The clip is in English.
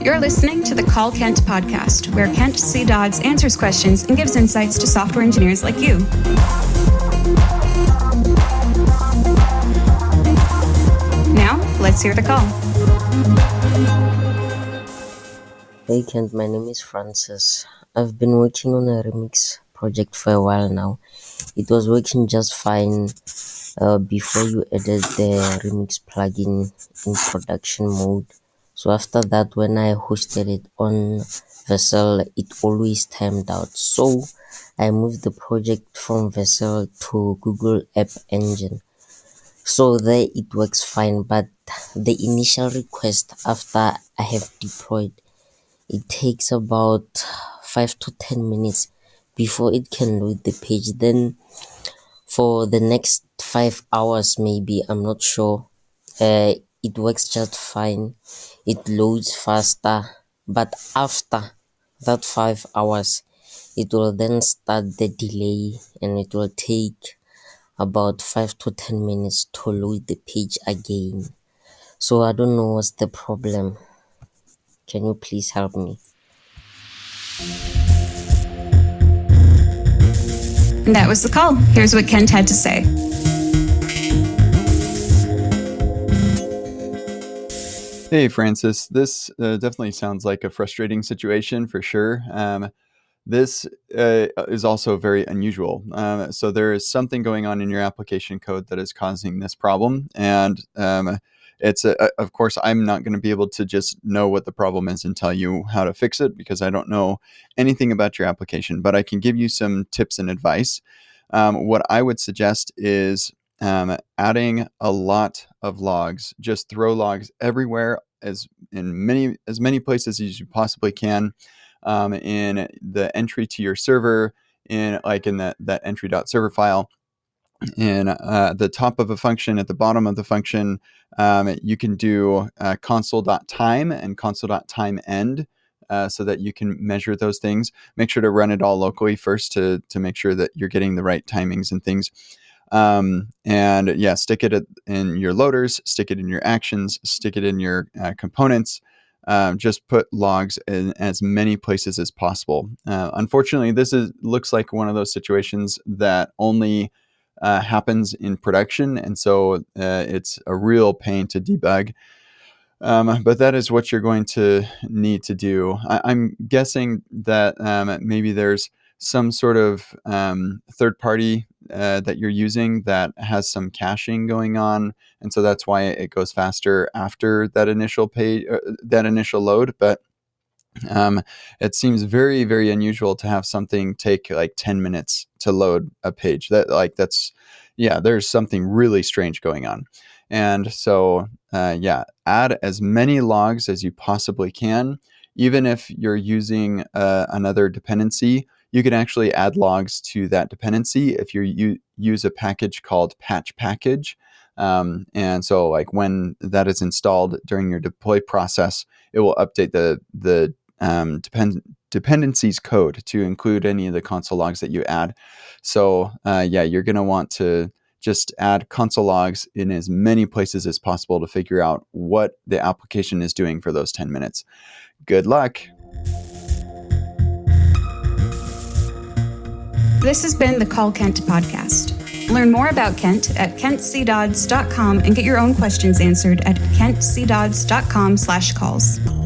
You're listening to the Call Kent podcast, where Kent C. Dodds answers questions and gives insights to software engineers like you. Now, let's hear the call. Hey Kent, my name is Francis. I've been working on a remix project for a while now. It was working just fine before you added the remix plugin in production mode. So after that, when I hosted it on Vessel, it always timed out. So I moved the project from Vessel to Google App Engine. So there it works fine, but the initial request after I have deployed, it takes about 5 to 10 minutes before it can load the page. Then for the next 5 hours, maybe, I'm not sure, it works just fine. It loads faster, but after that 5 hours, it will then start the delay and it will take about 5 to 10 minutes to load the page again. So I don't know what's the problem. Can you please help me? And that was the call. Here's what Kent had to say. Hey, Francis. This definitely sounds like a frustrating situation for sure. This is also very unusual. So there is something going on in your application code that is causing this problem. And it's, of course, I'm not going to be able to just know what the problem is and tell you how to fix it because I don't know anything about your application, but I can give you some tips and advice. What I would suggest is adding a lot of logs. Just throw logs everywhere, as many places as you possibly can, in the entry to your server, in that entry.server file, in the top of a function, at the bottom of the function. You can do console.time and console.timeend. So that you can measure those things. Make sure to run it all locally first to make sure that you're getting the right timings and things. Stick it in your loaders, stick it in your actions, stick it in your components. Just put logs in as many places as possible. Unfortunately, this looks like one of those situations that only happens in production, and so it's a real pain to debug. But that is what you're going to need to do. I'm guessing that maybe there's some sort of third party that you're using that has some caching going on, and so that's why it goes faster after that initial page, that initial load. But it seems very, very unusual to have something take like 10 minutes to load a page. There's something really strange going on. And so, add as many logs as you possibly can. Even if you're using another dependency, you can actually add logs to that dependency if you use a package called patch package. And so, like when that is installed during your deploy process, it will update the dependencies code to include any of the console logs that you add. So, you're going to want to just add console logs in as many places as possible to figure out what the application is doing for those 10 minutes. Good luck. This has been the Call Kent podcast. Learn more about Kent at kentcdodds.com and get your own questions answered at kentcdodds.com/calls.